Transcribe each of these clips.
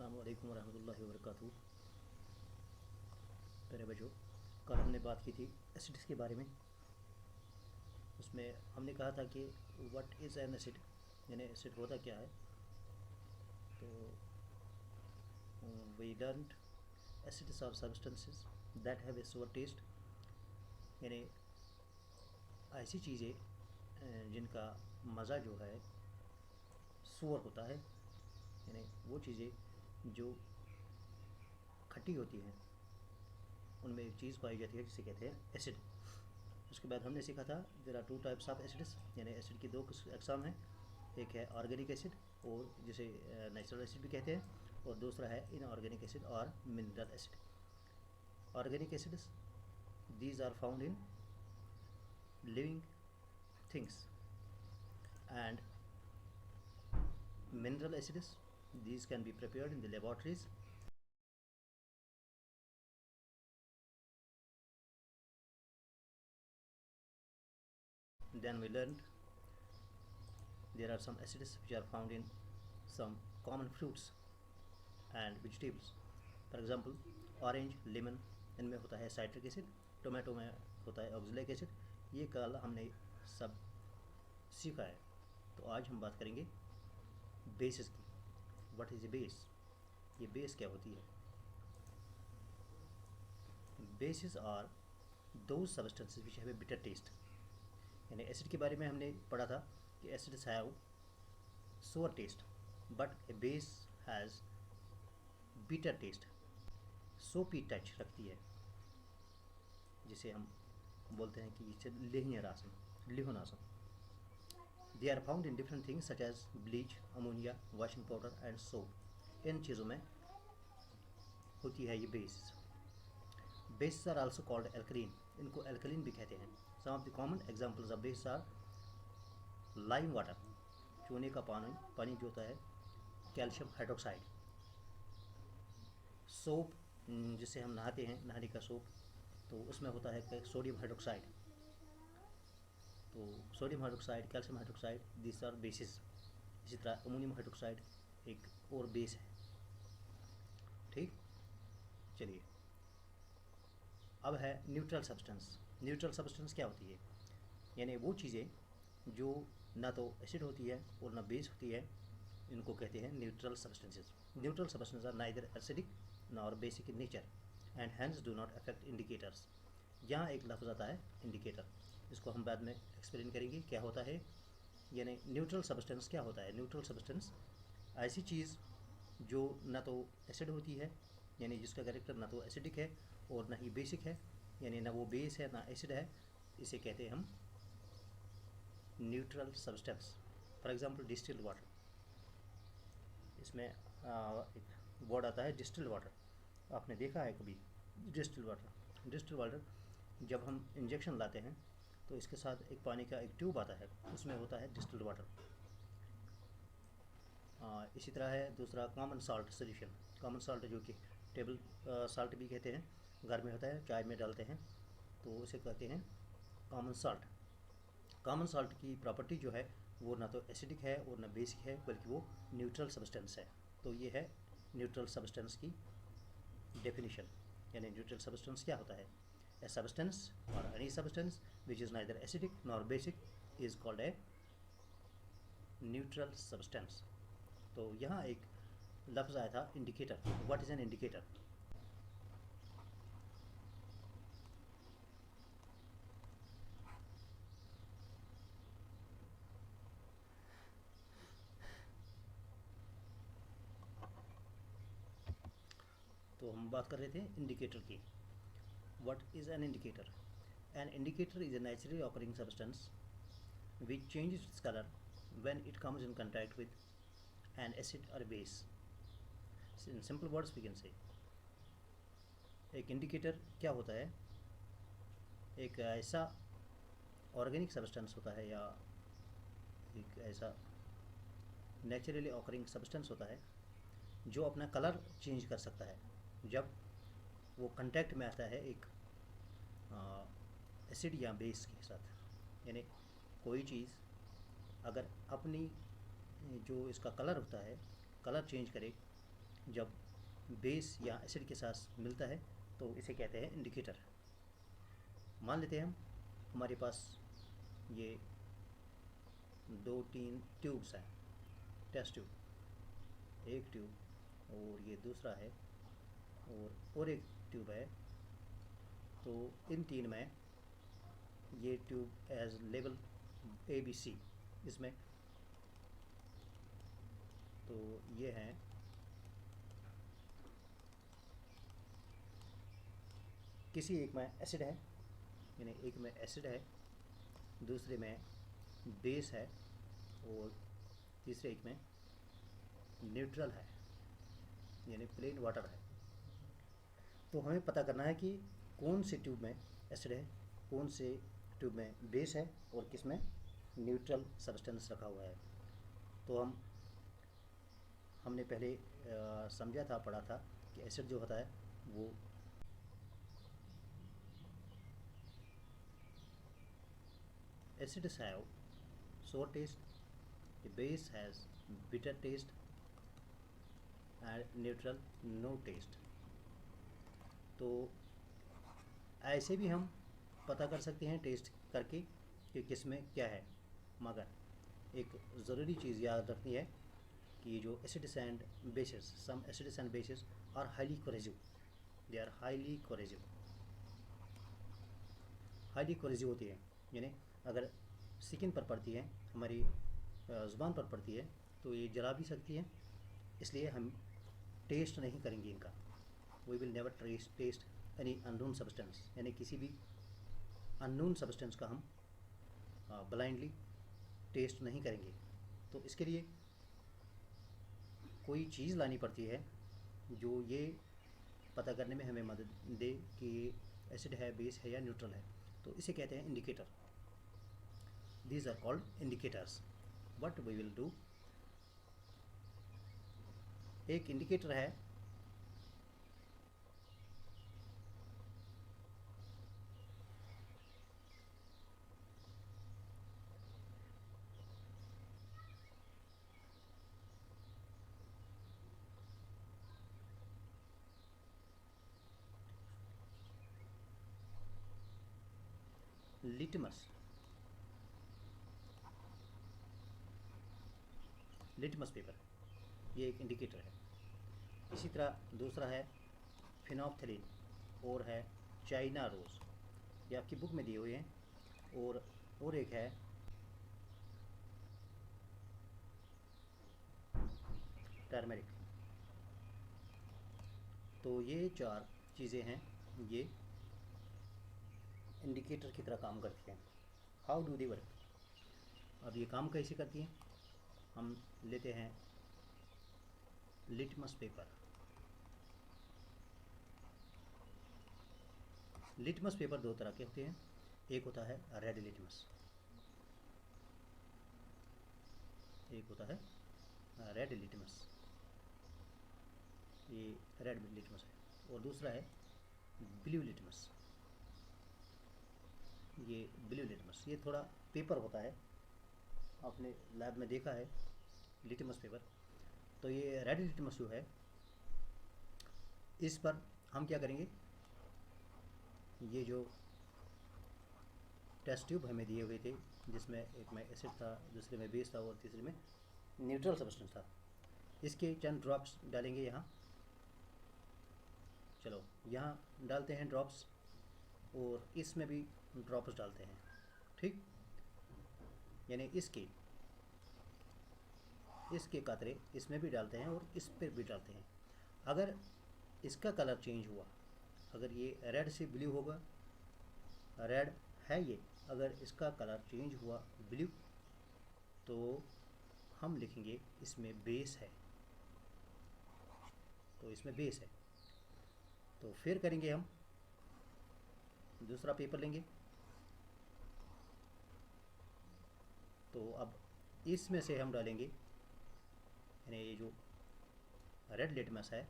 अस्सलामु अलैकुम वरहमतुल्लाहि वबरकातुहू। प्यारे बच्चों, कल हमने बात की थी एसिड्स के बारे में। उसमें हमने कहा था कि व्हाट इज़ एन एसिड, यानी एसिड होता क्या है। तो we learned acids are substances that have a sour taste, यानी ऐसी चीज़ें जिनका मज़ा जो है सोर होता है, यानी वो चीज़ें जो खट्टी होती हैं उनमें एक चीज़ पाई जाती है जिसे कहते हैं एसिड। उसके बाद हमने सीखा था there are two types of acids, यानी एसिड की दो अकसाम हैं। एक है ऑर्गेनिक एसिड और जिसे नेचुरल एसिड भी कहते हैं, और दूसरा है इनऑर्गेनिक एसिड और mineral acid. Organic acids these are found in living things, and mineral acids these can be prepared in the laboratories. Then we learned there are some acids which are found in some common fruits and vegetables. For example, orange, lemon, इनमें होता है citric acid, tomato में होता है oxalic acid. ये कल हमने सब सीखा है। तो आज हम बात करेंगे बेसिस की। व्हाट इज़ ए बेस, ये बेस क्या होती है। बेसिस आर दो substances which have a bitter taste, यानी एसिड के बारे में हमने पढ़ा था कि acids have sour taste but a base has bitter taste, soapy touch रखती है, जिसे हम बोलते हैं कि इसे लिहोनासम। They are found in different things such as bleach, ammonia, washing powder and soap. इन चीज़ों में होती है ये base. Bases are also called alkaline, इनको एल्कलीन भी कहते हैं। Some of the common examples of bases are lime water, चूने का पानी जो होता है, कैल्शियम हाइड्रोक्साइड, सोप जिससे हम नहाते हैं, नहाने का सोप, तो उसमें होता है सोडियम हाइड्रोक्साइड। तो sodium hydroxide, calcium hydroxide, this are bases. इसी तरह अमोनियम हाइड्रोक्साइड एक और बेस है। ठीक, चलिए अब है न्यूट्रल सब्सटेंस। न्यूट्रल सब्सटेंस क्या होती है, यानी वो चीज़ें जो ना तो एसिड होती है और ना बेस होती है, इनको कहते हैं neutral substances. Neutral substance are neither acidic nor basic in nature and hence do not affect indicators. यहाँ एक लफ्ज़ आता है इंडिकेटर, इसको हम बाद में एक्सप्लेन करेंगे क्या होता है। यानी न्यूट्रल सब्सटेंस क्या होता है। न्यूट्रल सब्सटेंस ऐसी चीज़ जो ना तो एसिड होती है, यानी जिसका कैरेक्टर ना तो एसिडिक है और ना ही बेसिक है, यानी ना वो बेस है ना एसिड है, इसे कहते हैं हम neutral substance. For example distilled water, इसमें एक वर्ड आता है डिस्टिल्ड वाटर। आपने देखा है कभी डिस्टिल्ड वाटर। डिस्टिल्ड वाटर जब हम इंजेक्शन लाते हैं तो इसके साथ एक पानी का एक ट्यूब आता है, उसमें होता है डिस्टिल्ड वाटर। इसी तरह है दूसरा common salt solution. Common salt जो कि टेबल साल्ट भी कहते हैं, घर में होता है, चाय में डालते हैं, तो उसे कहते हैं कॉमन साल्ट। कॉमन साल्ट की प्रॉपर्टी जो है वो ना तो एसिडिक है और ना बेसिक है, बल्कि वो न्यूट्रल सब्सटेंस है। तो ये है न्यूट्रल सब्सटेंस की डेफिनेशन। यानी न्यूट्रल सब्सटेंस क्या होता है, ए सब्सटेंस और any substance which is neither acidic nor basic is called a neutral substance. तो यहाँ एक लफ्ज़ आया था indicator. What is an indicator. तो हम बात कर रहे थे इंडिकेटर की। What is an indicator. An indicator is a naturally occurring substance which changes its color when it comes in contact with an acid or base. So in simple words we can say, एक indicator क्या होता है, एक ऐसा organic substance होता है या एक ऐसा नेचुरली ऑकरिंग सब्सटेंस होता है जो अपना कलर चेंज कर सकता है जब वो कांटेक्ट में आता है एक एसिड या बेस के साथ। यानी कोई चीज़ अगर अपनी जो इसका कलर होता है, कलर चेंज करे जब बेस या एसिड के साथ मिलता है तो इसे कहते हैं इंडिकेटर। मान लेते हैं हम हमारे पास ये 2-3 ट्यूब्स हैं, टेस्ट ट्यूब, एक ट्यूब और ये दूसरा है और एक ट्यूब है। तो इन तीन में ये ट्यूब एज लेवल ABC इसमें, तो ये हैं किसी एक में एसिड है, यानी एक में एसिड है, दूसरे में बेस है और तीसरे एक में न्यूट्रल है, यानी प्लेन वाटर है। तो हमें पता करना है कि कौन से ट्यूब में एसिड है, कौन से ट्यूब में बेस है और किस में न्यूट्रल सब्सटेंस रखा हुआ है। तो हमने पहले समझा था, पढ़ा था कि एसिड जो होता है वो acids have sour taste, the base has bitter taste and neutral no taste। तो ऐसे भी हम पता कर सकते हैं टेस्ट करके कि किस में क्या है, मगर एक ज़रूरी चीज़ याद रखनी है कि ये जो acids and bases, some acids and bases are highly corrosive, they are highly corrosive, highly corrosive होती है। यानी अगर स्किन पर पड़ती है, हमारी ज़ुबान पर पड़ती है तो ये जला भी सकती है, इसलिए हम टेस्ट नहीं करेंगे इनका। We will never test any unknown substance, यानी किसी भी अननोन सब्सटेंस का हम ब्लाइंडली टेस्ट नहीं करेंगे। तो इसके लिए कोई चीज़ लानी पड़ती है जो ये पता करने में हमें मदद दे कि एसिड है, बेस है या न्यूट्रल है। तो इसे कहते हैं indicator. These are called indicators. What we will do, एक इंडिकेटर है लिटमस, लिटमस पेपर, ये एक इंडिकेटर है। इसी तरह दूसरा है फिनोप्थलीन और है चाइना रोज़, ये आपकी बुक में दिए हुए हैं। और एक है टर्मरिक। तो ये चार चीज़ें हैं, ये इंडिकेटर की तरह काम करती हैं। How do they work? अब ये काम कैसे करती हैं? हम लेते हैं लिटमस पेपर। लिटमस पेपर दो तरह के होते हैं, एक होता है रेड लिटमस, एक होता है रेड लिटमस, ये रेड लिटमस है, और दूसरा है ब्लू लिटमस, ये ब्लू लिटमस। ये थोड़ा पेपर होता है, आपने लैब में देखा है लिटमस पेपर। तो ये रेड लिटमस जो है, इस पर हम क्या करेंगे, ये जो टेस्ट ट्यूब हमें दिए हुए थे जिसमें एक में एसिड था, दूसरे में बेस था और तीसरे में न्यूट्रल सब्सटेंस था, इसके चंद ड्रॉप्स डालेंगे यहाँ। चलो यहाँ डालते हैं ड्रॉप्स और इसमें भी ड्रॉप्स डालते हैं, ठीक। यानी इसके कातरे इसमें भी डालते हैं और इस पर भी डालते हैं। अगर इसका कलर चेंज हुआ, अगर ये रेड से ब्लू होगा, रेड है ये, अगर इसका कलर चेंज हुआ ब्लू, तो हम लिखेंगे इसमें बेस है, तो इसमें बेस है। तो फिर करेंगे हम दूसरा पेपर लेंगे, तो अब इसमें से हम डालेंगे, यानी ये जो रेड लिटमस है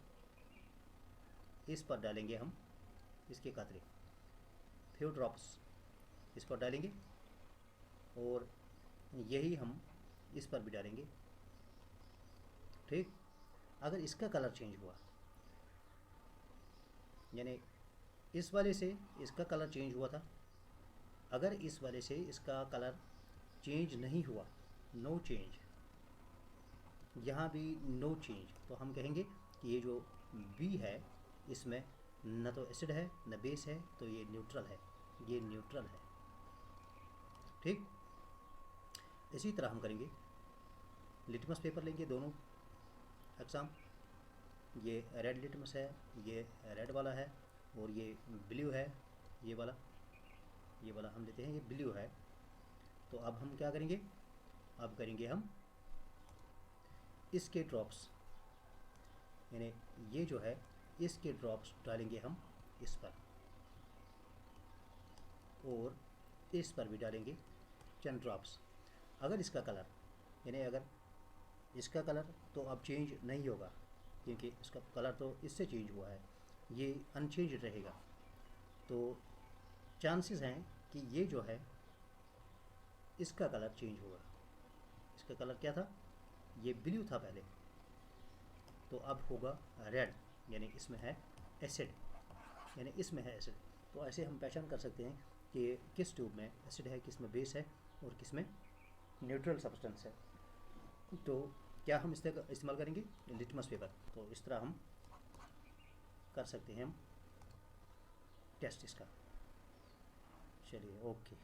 इस पर डालेंगे हम इसके कातरे, फ्यू ड्रॉप्स इस पर डालेंगे और यही हम इस पर भी डालेंगे, ठीक। अगर इसका कलर चेंज हुआ, यानी इस वाले से इसका कलर चेंज हुआ था, अगर इस वाले से इसका कलर चेंज नहीं हुआ, नो चेंज, यहाँ भी नो चेंज, तो हम कहेंगे कि ये जो बी है इसमें न तो एसिड है न बेस है, तो ये न्यूट्रल है, ये न्यूट्रल है। ठीक, इसी तरह हम करेंगे, लिटमस पेपर लेंगे दोनों एग्जाम, ये रेड लिटमस है, ये रेड वाला है, और ये ब्लू है, ये वाला हम लेते हैं, ये ब्लू है। तो अब हम क्या करेंगे, अब करेंगे हम इसके ड्रॉप्स, यानी ये जो है इसके ड्रॉप्स डालेंगे हम इस पर, और इस पर भी डालेंगे चंद ड्रॉप्स। अगर इसका कलर, यानी अगर इसका कलर तो अब चेंज नहीं होगा, क्योंकि इसका कलर तो इससे चेंज हुआ है, ये अनचेंज रहेगा, तो चांसेस हैं कि ये जो है इसका कलर चेंज होगा। इसका कलर क्या था, ये ब्लू था पहले, तो अब होगा रेड, यानी इसमें है एसिड, यानी इसमें है एसिड। तो ऐसे हम पहचान कर सकते हैं कि किस ट्यूब में एसिड है, किस में बेस है, और किस में न्यूट्रल सब्सटेंस है। तो क्या हम इस्तेमाल करेंगे लिटमस पेपर, तो इस तरह हम कर सकते हैं हम टेस्ट इसका। चलिए, ओके।